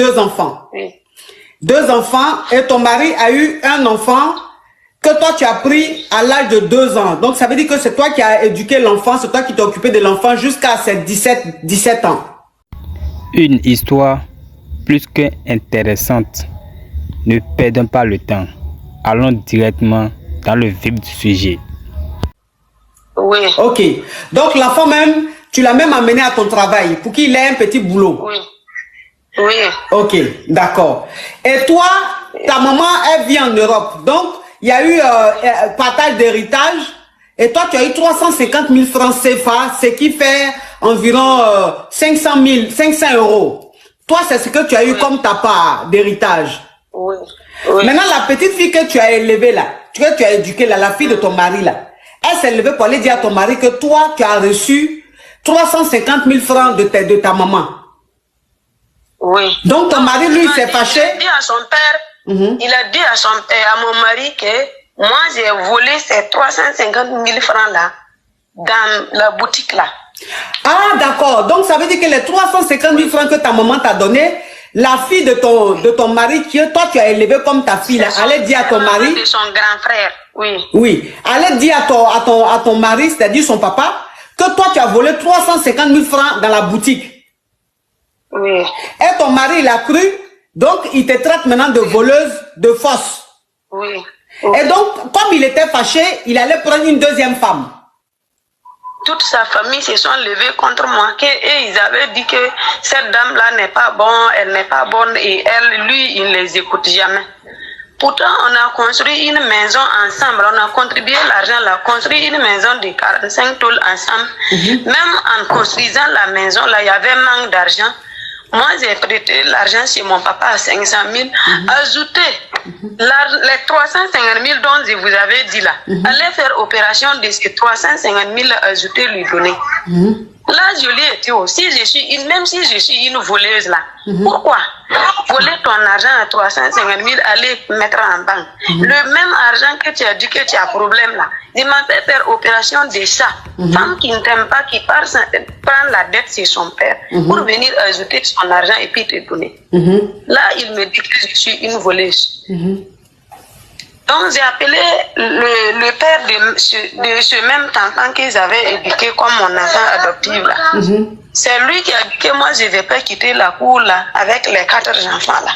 2 enfants. Oui. 2 enfants et ton mari a eu un enfant que toi tu as pris à l'âge de 2 ans. Donc ça veut dire que c'est toi qui as éduqué l'enfant, c'est toi qui t'es occupé de l'enfant jusqu'à ses 17 ans. Une histoire plus qu'intéressante. Ne perdons pas le temps. Allons directement dans le vif du sujet. Oui. Ok. Donc l'enfant même, tu l'as même amené à ton travail pour qu'il ait un petit boulot. Oui. Oui. Ok, d'accord. Et toi, ta maman, elle vit en Europe. Donc, il y a eu partage d'héritage. Et toi, tu as eu 350 000 francs CFA, ce qui fait environ 500 euros. Toi, c'est ce que tu as eu comme ta part d'héritage. Oui. Oui. Maintenant, la petite fille que tu as élevée là, que tu as éduquée là, la fille de ton mari là, elle s'est levée pour aller dire à ton mari que toi, tu as reçu 350 000 francs de ta maman. Oui. Donc, ton mari, lui, s'est fâché. Il a dit à son père, il a dit à mon mari que moi, j'ai volé ces 350 000 francs là dans la boutique là. Ah, d'accord. Donc, ça veut dire que les 350 000 francs que ta maman t'a donné, la fille de ton mari, que toi, tu as élevé comme ta fille, là, allait dire à ton mari. De son grand frère, oui. Oui. Allait dire à ton mari, c'est-à-dire son papa, que toi, tu as volé 350 000 francs dans la boutique. Oui. Et ton mari, il a cru, donc il te traite maintenant de voleuse de force. Oui. Et donc, comme il était fâché, il allait prendre une deuxième femme. Toute sa famille se sont levés contre moi, et ils avaient dit que cette dame-là n'est pas bonne, elle n'est pas bonne, et lui, il ne les écoute jamais. Pourtant, on a construit une maison ensemble, on a contribué l'argent, on a construit une maison de 45 tôles ensemble. Même en construisant la maison, là, il y avait manque d'argent. Moi, j'ai prêté l'argent chez mon papa à 500 000. Ajoutez les 350 000 dont je vous avais dit là. Allez faire opération de ces 350 000 ajoutés, lui donner. Là, je lui ai dit aussi, même si je suis une voleuse là, pourquoi voler ton argent à 350 000, aller mettre en banque? Le même argent que tu as dit que tu as problème là, il m'a fait faire opération de ça. Femme qui ne t'aime pas, qui part prendre la dette chez son père pour venir ajouter son argent et puis te donner. Là, il me dit que je suis une voleuse. Donc, j'ai appelé le père de ce même enfant qu'ils avaient éduqué comme mon enfant adoptif là. C'est lui qui a dit que moi, je ne vais pas quitter la cour là avec les 4 enfants là.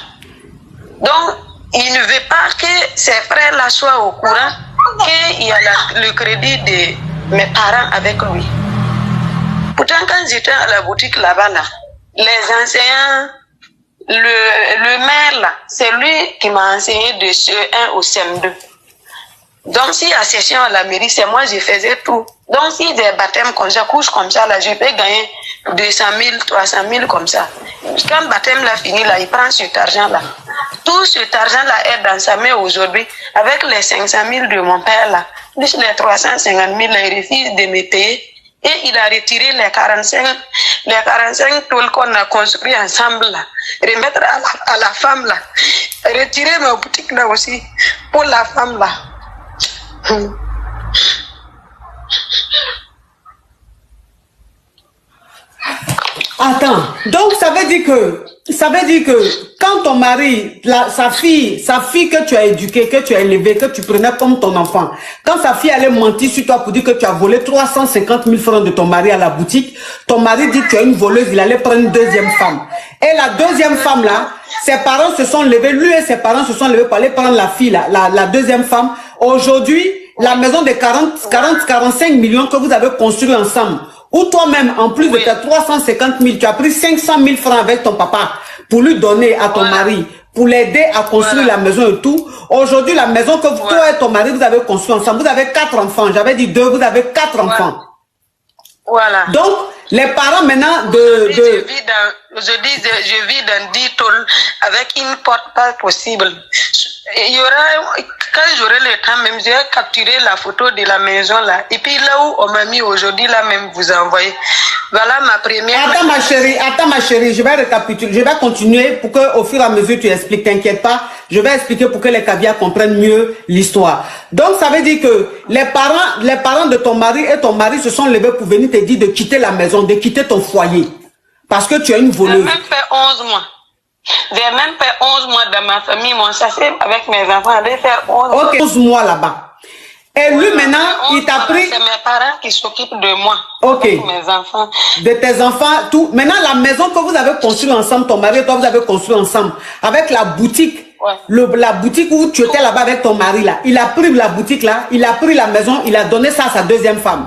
Donc, il ne veut pas que ses frères là soient au courant qu'il y a le crédit de mes parents avec lui. Pourtant, quand j'étais à la boutique là-bas, là, les enseignants, le maire là, c'est lui qui m'a enseigné de CE1 au CM2. Donc si à session à la mairie, c'est moi je faisais tout. Donc si des baptêmes comme ça, couches comme ça, là, je peux gagner 200 000, 300 000 comme ça. Quand le baptême là fini, là, il prend cet argent là. Tout cet argent là est dans sa main aujourd'hui, avec les 500 000 de mon père là, plus les 350 000, il refuse de me payer. Et il a retiré les 45 tôles qu'on a construit ensemble là, remettre à la femme là, retirer ma boutique là aussi pour la femme là. Attends, donc ça veut dire que quand ton mari, sa fille que tu as éduquée, que tu as élevée, que tu prenais comme ton enfant, quand sa fille allait mentir sur toi pour dire que tu as volé 350 000 francs de ton mari à la boutique, ton mari dit que tu es une voleuse, il allait prendre une deuxième femme. Et la deuxième femme là, ses parents se sont levés, lui et ses parents se sont levés pour aller prendre la fille là, la deuxième femme. Aujourd'hui, la maison de 45 millions que vous avez construit ensemble, ou toi-même, en plus de tes 350 000, tu as pris 500 000 francs avec ton papa pour lui donner à ton mari, pour l'aider à construire la maison et tout. Aujourd'hui, la maison que toi et ton mari, vous avez construit ensemble, vous avez 4 enfants. J'avais dit 2, vous avez 4 enfants. Voilà. Donc, les parents maintenant Je vis dans 10 tôles avec une porte pas possible. Il y aura, quand j'aurai le temps même, je vais capturer la photo de la maison là. Et puis là où on m'a mis aujourd'hui, là même, vous envoyez. Voilà ma première... Attends ma chérie, je vais récapituler, je vais continuer pour que au fur et à mesure tu expliques, t'inquiète pas. Je vais expliquer pour que les caviars comprennent mieux l'histoire. Donc ça veut dire que les parents de ton mari et ton mari se sont levés pour venir te dire de quitter la maison, de quitter ton foyer. Parce que tu es une voleuse. Ça a même fait 11 mois. J'ai même fait 11 mois dans ma famille. Mon chassé avec mes enfants allait faire 11 mois. Ok, 11 mois là-bas. Et lui, maintenant, il t'a pris... C'est mes parents qui s'occupent de moi. Ok. Avec mes enfants. De tes enfants, tout. Maintenant, la maison que vous avez construite ensemble, ton mari et toi, vous avez construit ensemble, avec la boutique, la boutique où tu étais là-bas avec ton mari, là. Il a pris la boutique, là. Il a pris la maison, il a donné ça à sa deuxième femme.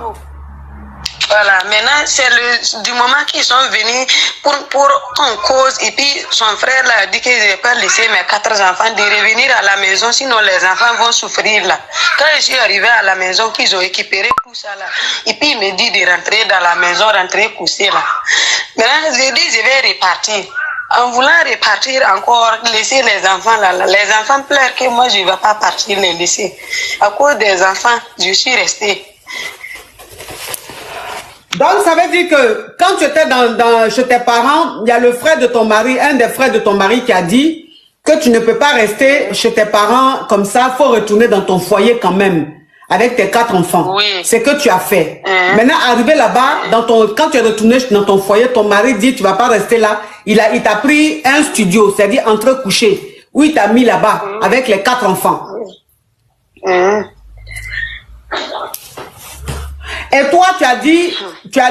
Voilà, maintenant, c'est du moment qu'ils sont venus pour qu'on cause, et puis son frère là, a dit que je n'ai pas laissé mes 4 enfants de revenir à la maison, sinon les enfants vont souffrir là. Quand je suis arrivé à la maison, qu'ils ont récupéré tout ça là, et puis il me dit de rentrer dans la maison, rentrer coucher là. Maintenant, j'ai dit, je vais repartir. En voulant repartir encore, laisser les enfants là, les enfants pleurent que moi je ne vais pas partir les laisser. À cause des enfants, je suis restée. Donc, ça veut dire que quand tu étais chez tes parents, il y a le frère de ton mari, un des frères de ton mari qui a dit que tu ne peux pas rester chez tes parents comme ça, il faut retourner dans ton foyer quand même, avec tes 4 enfants. Oui. C'est que tu as fait. Maintenant, arrivé là-bas, quand tu es retourné dans ton foyer, ton mari dit tu vas pas rester là. Il t'a pris un studio, c'est-à-dire entre couchés, où il t'a mis là-bas, avec les 4 enfants. Et toi, tu as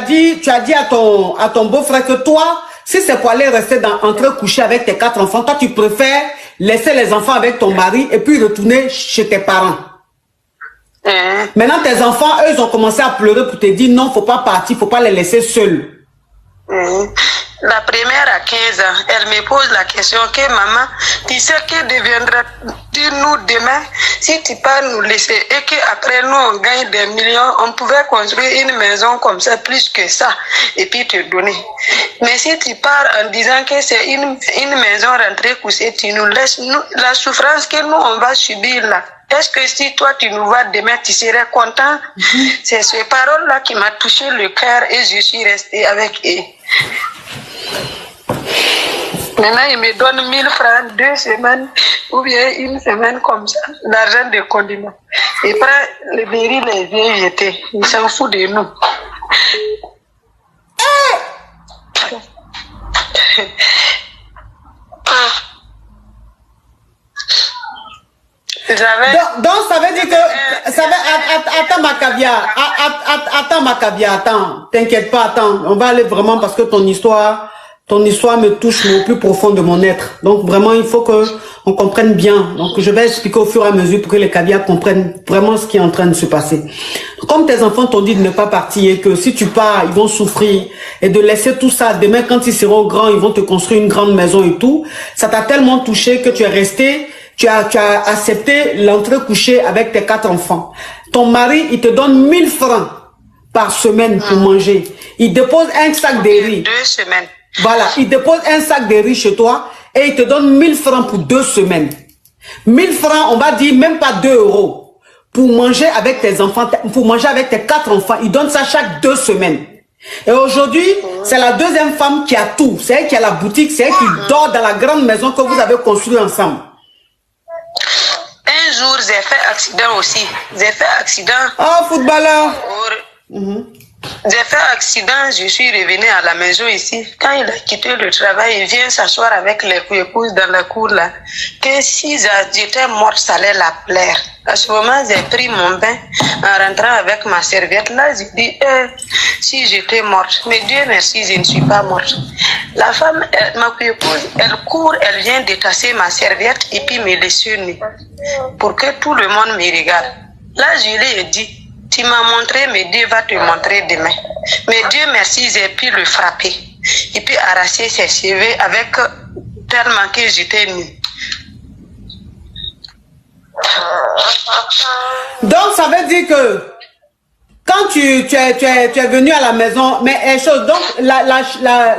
dit à ton beau-frère que toi, si c'est pour aller rester entre coucher avec tes 4 enfants, toi, tu préfères laisser les enfants avec ton mari et puis retourner chez tes parents. Maintenant, tes enfants, eux, ils ont commencé à pleurer pour te dire non, faut pas partir, faut pas les laisser seuls. La première à 15 ans, elle me pose la question que maman, tu sais que deviendra-tu nous demain si tu pars nous laisser et qu'après nous on gagne des millions, on pouvait construire une maison comme ça, plus que ça, et puis te donner. Mais si tu pars en disant que c'est une maison rentrée couchée, tu nous laisses, la souffrance que nous on va subir là. Est-ce que si toi tu nous vois demain, tu serais content? C'est ces paroles-là qui m'ont touché le cœur et je suis restée avec eux. Maintenant, il me donne 1000 francs 2 semaines ou bien une semaine comme ça, l'argent de condiment. Il prend le mairie, les vient jeter. Il s'en fout de nous. Donc, ça veut dire que... Attends, Macabia, attends. T'inquiète pas, attends. On va aller vraiment parce que ton histoire me touche au plus profond de mon être. Donc, vraiment, il faut qu'on comprenne bien. Donc, je vais expliquer au fur et à mesure pour que les Kabia comprennent vraiment ce qui est en train de se passer. Comme tes enfants t'ont dit de ne pas partir et que si tu pars, ils vont souffrir et de laisser tout ça. Demain, quand ils seront grands, ils vont te construire une grande maison et tout. Ça t'a tellement touché que tu es resté... Tu as accepté l'entrée couchée avec tes 4 enfants. Ton mari, il te donne 1000 francs par semaine pour manger. Il dépose un sac de riz. 2 semaines. Voilà, il dépose un sac de riz chez toi et il te donne 1000 francs pour 2 semaines. 1000 francs, on va dire même pas 2 euros. Pour manger avec tes enfants, pour manger avec tes 4 enfants. Il donne ça chaque 2 semaines. Et aujourd'hui, c'est la deuxième femme qui a tout. C'est elle qui a la boutique, c'est elle qui dort dans la grande maison que vous avez construite ensemble. Un jour, j'ai fait accident aussi. J'ai fait accident. Oh, footballeur. J'ai fait accident, je suis revenue à la maison ici. Quand il a quitté le travail, il vient s'asseoir avec les épouses dans la cour là. Que si j'étais morte, ça allait la plaire. À ce moment, j'ai pris mon bain en rentrant avec ma serviette. Là, j'ai dit, si j'étais morte. Mais Dieu merci, je ne suis pas morte. La femme, ma épouse, elle court, elle vient détasser ma serviette et puis me laisser nue. Pour que tout le monde me regarde. Là, je lui ai dit, tu m'as montré, mais Dieu va te montrer demain. Mais Dieu merci, j'ai pu le frapper. Et puis arracher ses cheveux avec tellement que j'étais nue. Donc, ça veut dire que quand tu es venu à la maison, mais donc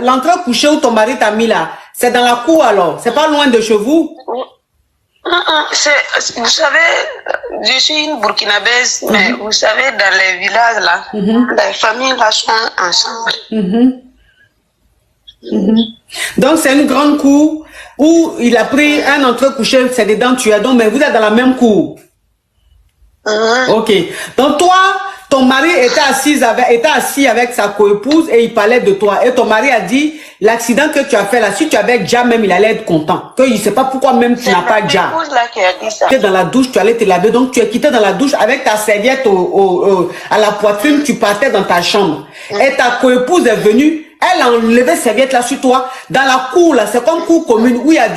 l'entrée couchée où ton mari t'a mis là, c'est dans la cour alors? C'est pas loin de chez vous? Vous savez, je suis une Burkinabèse, mais vous savez, dans les villages là, les familles là sont ensemble. Donc c'est une grande cour où il a pris un entrée couché, c'est dedans tu es donc, mais vous êtes dans la même cour. Ok. Donc toi, ton mari était assis avec sa coépouse et il parlait de toi. Et ton mari a dit, l'accident que tu as fait là, si tu avais déjà même, il allait être content. Que il ne sait pas pourquoi même tu n'as pas déjà. Tu es dans la douche, tu allais te laver. Donc tu es quitté dans la douche avec ta serviette à la poitrine, tu partais dans ta chambre. Et ta coépouse est venue. Elle a enlevé serviette là sur toi. Dans la cour là, c'est comme cour commune où il y a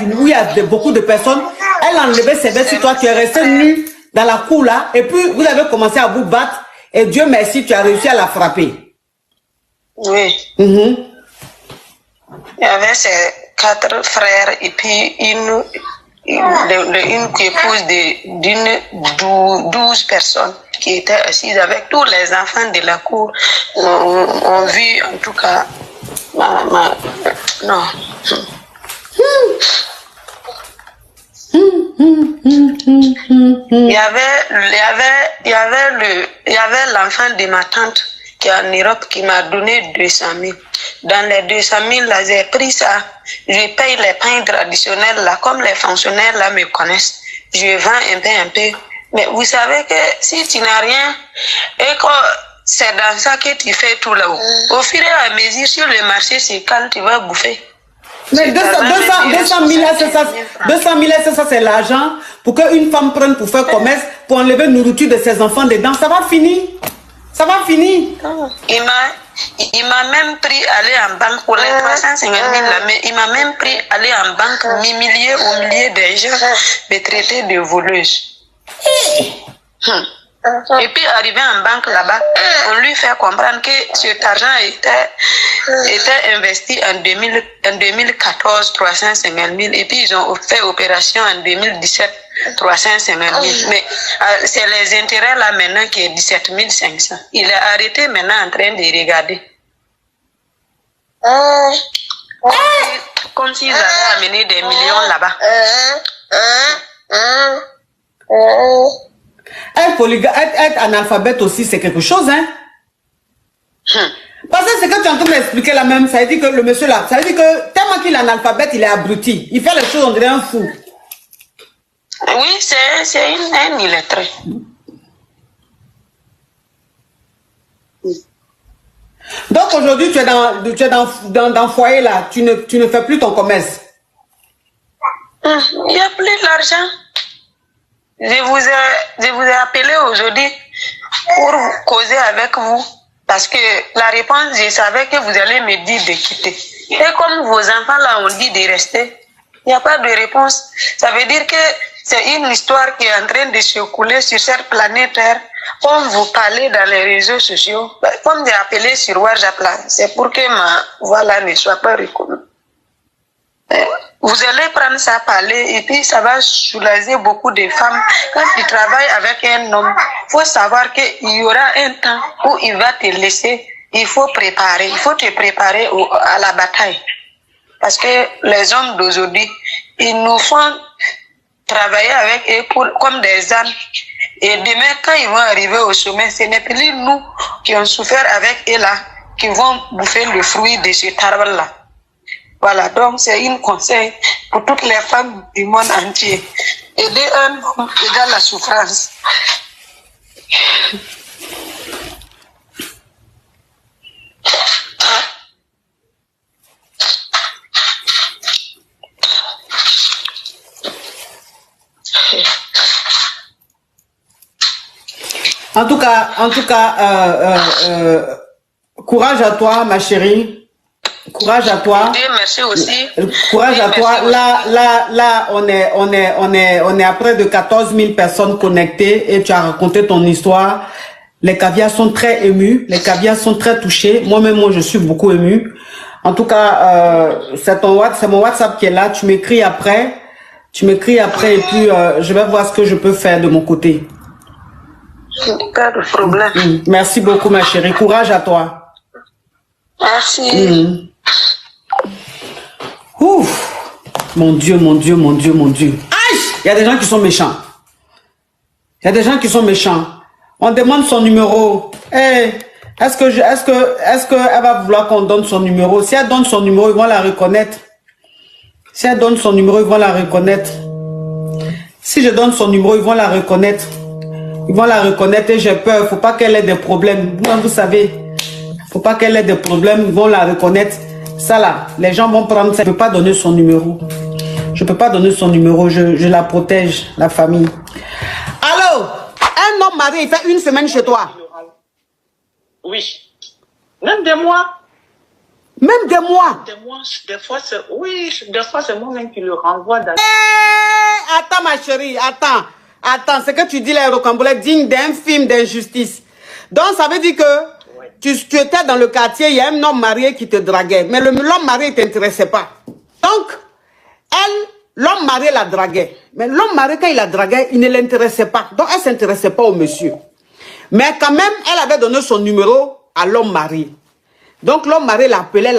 beaucoup de personnes. Elle a enlevé serviette sur toi. Tu es resté nu dans la cour là. Et puis vous avez commencé à vous battre. Et Dieu merci, tu as réussi à la frapper. Oui. Il y avait ses 4 frères et puis une épouse d'une 12 personnes qui étaient assises avec tous les enfants de la cour. On vit en tout cas non. Il y avait l'enfant de ma tante qui est en Europe qui m'a donné 200 000. Dans les 200 000 là, j'ai pris ça. Je paye les pains traditionnels là, comme les fonctionnaires là me connaissent. Je vends un peu. Mais vous savez que si tu n'as rien et que c'est dans ça que tu fais tout là-haut. Au fur et à mesure sur le marché, c'est quand tu vas bouffer. Mais 200 000 c'est ça, c'est l'argent pour qu'une femme prenne pour faire commerce, pour enlever la nourriture de ses enfants dedans. Ça va finir. Ça va finir. Il m'a même pris aller en banque pour les 350 000 là, mais il m'a même pris aller en banque m'humilier au milieu des gens, me traiter de voleuse. Et puis arrivé en banque là-bas, on lui fait comprendre que cet argent était investi en 2014, 350 000, et puis ils ont fait opération en 2017, 350 000. Mais c'est les intérêts là maintenant qui est 17 500. Il est arrêté maintenant en train de regarder. Comme s'ils avaient amené des millions là-bas. Être analphabète aussi, c'est quelque chose, hein? Parce que c'est que tu es en train d'expliquer la même, ça veut dire que le monsieur là, ça veut dire que tellement qu'il est analphabète, il est abruti. Il fait les choses, on dirait un fou. Oui, c'est un illettré. Donc aujourd'hui, tu es dans le foyer là, tu ne fais plus ton commerce. Il n'y a plus d'argent. Je vous ai appelé aujourd'hui pour causer avec vous. Parce que la réponse, je savais que vous allez me dire de quitter. Et comme vos enfants là ont dit de rester, il n'y a pas de réponse. Ça veut dire que c'est une histoire qui est en train de se couler sur cette planète Terre. Comme vous parlez dans les réseaux sociaux, comme j'ai appelé sur WhatsApp là, c'est pour que ma voix là ne soit pas reconnue. Vous allez prendre ça, parler, et puis ça va soulager beaucoup de femmes. Quand tu travailles avec un homme, il faut savoir qu'il y aura un temps où il va te laisser. Il faut te préparer à la bataille. Parce que les hommes d'aujourd'hui, ils nous font travailler avec eux comme des ânes. Et demain, quand ils vont arriver au sommet, ce n'est plus nous qui ont souffert avec eux là, qui vont bouffer le fruit de cet arbre-là. Voilà, donc c'est un conseil pour toutes les femmes du monde entier. Aider un homme égale la souffrance. En tout cas, courage à toi, ma chérie. Courage à toi. Dieu merci aussi. Courage à toi. Là, on est à près de 14 000 personnes connectées et tu as raconté ton histoire. Les caviars sont très émus. Les caviars sont très touchés. Moi-même, je suis beaucoup ému. En tout cas, c'est mon WhatsApp qui est là. Tu m'écris après. Et puis je vais voir ce que je peux faire de mon côté. Pas de problème. Merci beaucoup, ma chérie. Courage à toi. Merci. Ouf. Mon Dieu. Aïe! Il y a des gens qui sont méchants. On demande son numéro. Hey, est-ce qu'elle va vouloir qu'on donne son numéro? Si elle donne son numéro, ils vont la reconnaître. Si je donne son numéro, ils vont la reconnaître. Ils vont la reconnaître et j'ai peur. Faut pas qu'elle ait des problèmes. Vous savez, faut pas qu'elle ait des problèmes. Ils vont la reconnaître. Ça là, les gens vont prendre ça. Je ne peux pas donner son numéro. Je ne peux pas donner son numéro. Je la protège, la famille. Allô? Un homme marié, il fait une semaine chez toi. Oui. Même des mois. Même des mois. Des mois, des fois, c'est... Oui, des fois, c'est moi-même qui le renvoie. Attends, ma chérie, attends. Attends, ce que tu dis là, rocambolesque, digne d'un film d'injustice. Donc, ça veut dire que ouais. tu étais dans le quartier, il y a un homme marié qui te draguait. Mais l'homme marié ne t'intéressait pas. Donc, l'homme marié la draguait. Mais l'homme marié, quand il la draguait, il ne l'intéressait pas. Donc, elle ne s'intéressait pas au monsieur. Mais quand même, elle avait donné son numéro à l'homme marié. Donc, l'homme marié l'appelait,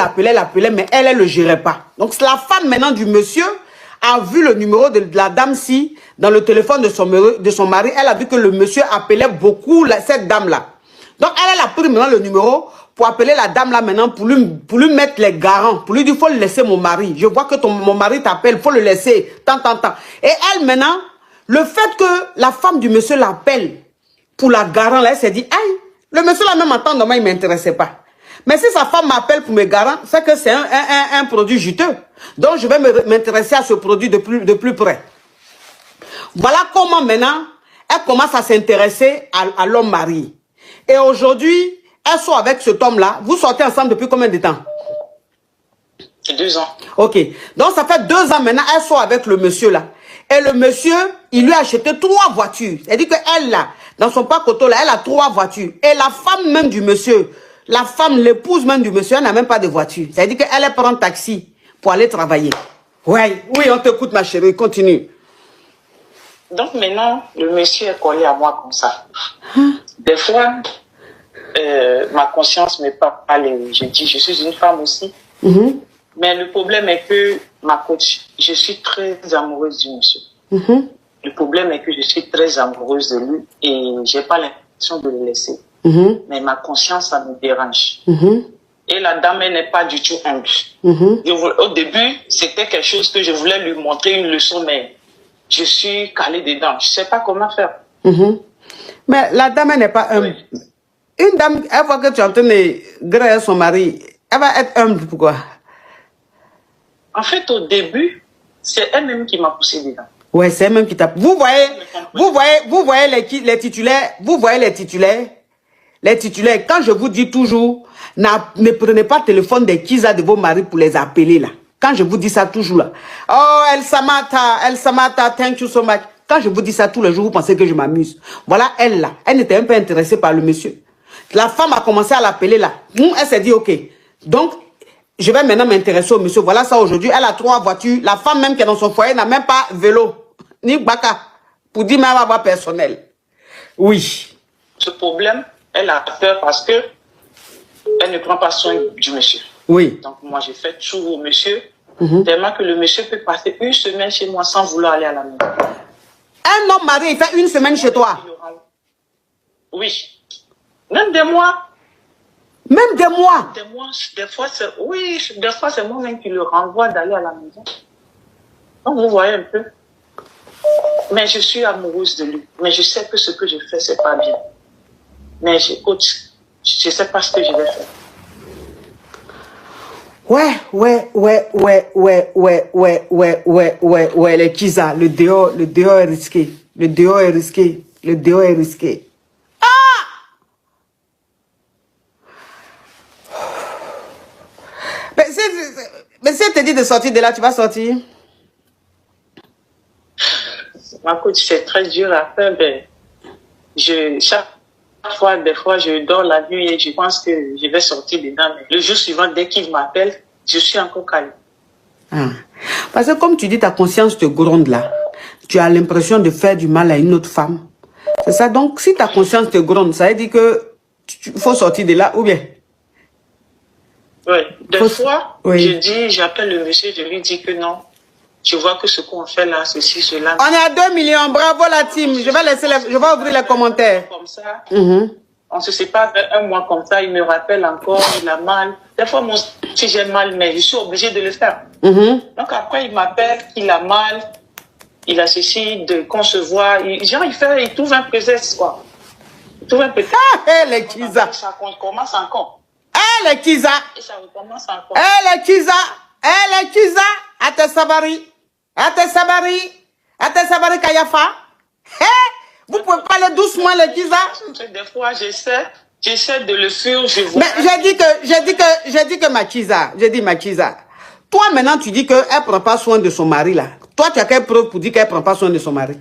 mais elle ne le gérait pas. Donc, la femme maintenant du monsieur a vu le numéro de la dame-ci dans le téléphone de son mari. Elle a vu que le monsieur appelait beaucoup cette dame-là. Donc, elle a pris maintenant le numéro pour appeler la dame-là maintenant pour lui mettre les garants. Pour lui dire, il faut le laisser mon mari. Je vois que mon mari t'appelle, il faut le laisser. Tant. Et elle maintenant, le fait que la femme du monsieur l'appelle pour la garant, là, elle s'est dit, aïe, le monsieur là même en temps normal, il ne m'intéressait pas. Mais si sa femme m'appelle pour mes garants, c'est que c'est un produit juteux. Donc, je vais m'intéresser à ce produit de plus près. Voilà comment maintenant, elle commence à s'intéresser à l'homme marié. Et aujourd'hui, elle sort avec cet homme-là. Vous sortez ensemble depuis combien de temps? 2 ans. Ok. Donc, ça fait 2 ans maintenant, elle sort avec le monsieur là. Et le monsieur, il lui a acheté 3 voitures. C'est-à-dire qu'elle, là, dans son parc auto, là, elle a 3 voitures. Et la femme même du monsieur... La femme, l'épouse même du monsieur, elle n'a même pas de voiture. C'est-à-dire qu'elle prend un taxi pour aller travailler. Oui, on t'écoute ma chérie, continue. Donc maintenant, le monsieur est collé à moi comme ça. Des fois, ma conscience me parle. Je dis, je suis une femme aussi. Mais le problème est que, ma coach, je suis très amoureuse du monsieur. Le problème est que je suis très amoureuse de lui et je n'ai pas l'impression de le laisser. Mais ma conscience, ça me dérange. Et la dame, elle n'est pas du tout humble. Au début, c'était quelque chose que je voulais lui montrer, une leçon, mais je suis calée dedans. Je ne sais pas comment faire. Mais la dame, elle n'est pas humble. Oui. Une dame, elle voit que tu es en train de griller son mari, elle va être humble. Pourquoi? En fait, au début, c'est elle-même qui m'a poussé dedans. Oui, c'est elle-même qui t'a... Vous voyez les titulaires, les titulaires, quand je vous dis toujours, ne prenez pas le téléphone des Kiza de vos maris pour les appeler là. Quand je vous dis ça toujours là. Oh, El Samata, thank you so much. Quand je vous dis ça tous les jours, vous pensez que je m'amuse. Voilà elle là. Elle n'était un peu intéressée par le monsieur. La femme a commencé à l'appeler là. Elle s'est dit ok. Donc, je vais maintenant m'intéresser au monsieur. Voilà ça aujourd'hui. Elle a 3 voitures. La femme même qui est dans son foyer n'a même pas vélo. Ni baka. Pour dire même avoir personnel. Oui. Ce problème, elle a peur parce que elle ne prend pas soin du monsieur. Oui. Donc moi, j'ai fait tout au monsieur, tellement que le monsieur peut passer 1 semaine chez moi sans vouloir aller à la maison. Un homme marié, il fait 1 semaine chez toi? Oui. Même des mois. Même des mois? Des mois, des fois, c'est moi-même qui le renvoie d'aller à la maison. Donc vous voyez un peu. Mais je suis amoureuse de lui. Mais je sais que ce que je fais, c'est pas bien. Mais écoute, je sais pas ce que je vais faire. Ouais, les Kiza, le dehors est risqué. Le dehors est risqué. Ah! Mais si elle te dit de sortir de là, tu vas sortir? Ma coach, c'est très dur à faire, mais chaque fois, des fois, je dors la nuit et je pense que je vais sortir dedans. Mais le jour suivant, dès qu'il m'appelle, je suis encore calme. Ah. Parce que comme tu dis, ta conscience te gronde là. Tu as l'impression de faire du mal à une autre femme. C'est ça. Donc, si ta conscience te gronde, ça veut dire que faut sortir de là ou bien? Oui. Des fois, j'appelle le monsieur, je lui dis que non. Je vois que ce qu'on fait là, ceci, cela. On est à 2 millions. Bravo la team. Je vais ouvrir les commentaires. Comme ça. On se sépare 1 mois comme ça, il me rappelle encore, il a mal. Des fois, moi, si j'ai mal, mais je suis obligée de le faire. Donc après, il m'appelle qu'il a mal. il a ceci de concevoir. Il trouve un prétexte, quoi. Il trouve un prétexte. Les Kiza. Ça commence encore. Les Kiza. Et ça recommence encore. Les Kiza. Les Kiza. Ate Sabari. Ate Sabari. Ate Sabari Kayafa. Vous pouvez parler doucement, les Kiza. Des fois, j'essaie de le fuir, je vois. Mais j'ai dit que ma Kiza. J'ai dit ma Kiza. Toi, maintenant, tu dis qu'elle ne prend pas soin de son mari, là. Toi, tu as quelle preuve pour dire qu'elle ne prend pas soin de son mari?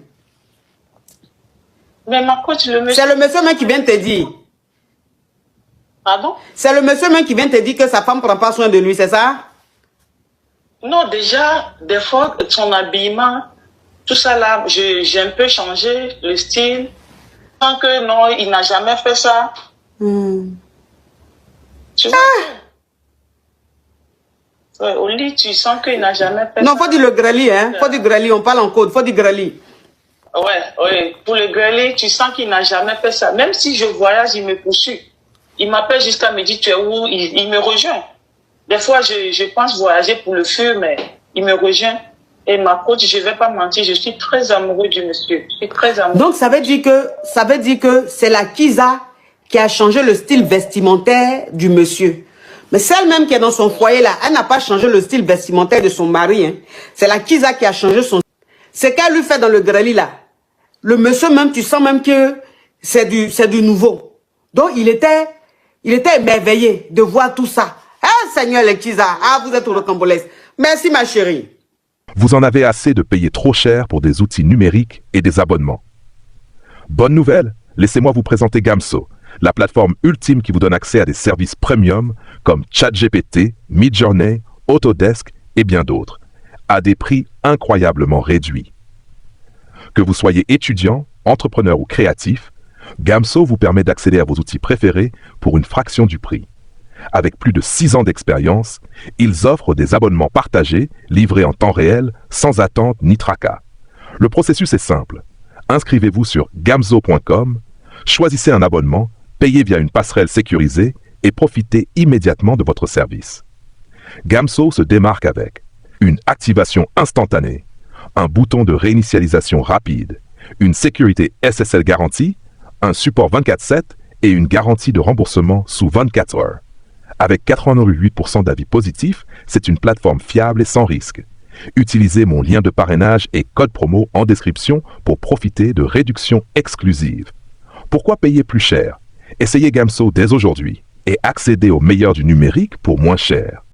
Mais ma coach, le monsieur... C'est le monsieur même qui vient te dire. Pardon? C'est le monsieur même qui vient te dire que sa femme ne prend pas soin de lui, c'est ça? Non, déjà, des fois, son habillement, tout ça là, j'ai un peu changé le style. Tant que non, il n'a jamais fait ça. Tu vois? Ouais, au lit, tu sens qu'il n'a jamais fait ça. Non, faut dire le greli, hein. Faut dire greli, on parle en code, faut dire greli. Ouais. Pour le greli, tu sens qu'il n'a jamais fait ça. Même si je voyage, il me poursuit. Il m'appelle jusqu'à me dire, tu es où? Il me rejoint. Des fois, je pense voyager pour le fuir, mais il me rejoint. Et ma coach, je ne vais pas mentir, je suis très amoureux du monsieur. Je suis très amoureux. Donc, ça veut dire que c'est la Kiza qui a changé le style vestimentaire du monsieur. Mais celle même qui est dans son foyer là, elle n'a pas changé le style vestimentaire de son mari. Hein. C'est la Kiza qui a changé son... C'est qu'elle lui fait dans le greli là. Le monsieur même, tu sens même que c'est du nouveau. Donc, il était émerveillé de voir tout ça. Ah, Seigneur les Kiza, vous êtes au rocambolesque. Merci ma chérie. Vous en avez assez de payer trop cher pour des outils numériques et des abonnements. Bonne nouvelle, laissez-moi vous présenter Gamso, la plateforme ultime qui vous donne accès à des services premium comme ChatGPT, Midjourney, Autodesk et bien d'autres, à des prix incroyablement réduits. Que vous soyez étudiant, entrepreneur ou créatif, Gamso vous permet d'accéder à vos outils préférés pour une fraction du prix. Avec plus de 6 ans d'expérience, ils offrent des abonnements partagés, livrés en temps réel, sans attente ni tracas. Le processus est simple. Inscrivez-vous sur gamzo.com, choisissez un abonnement, payez via une passerelle sécurisée et profitez immédiatement de votre service. Gamso se démarque avec une activation instantanée, un bouton de réinitialisation rapide, une sécurité SSL garantie, un support 24/7 et une garantie de remboursement sous 24 heures. Avec 88% d'avis positifs, c'est une plateforme fiable et sans risque. Utilisez mon lien de parrainage et code promo en description pour profiter de réductions exclusives. Pourquoi payer plus cher? Essayez Gamso dès aujourd'hui et accédez au meilleur du numérique pour moins cher.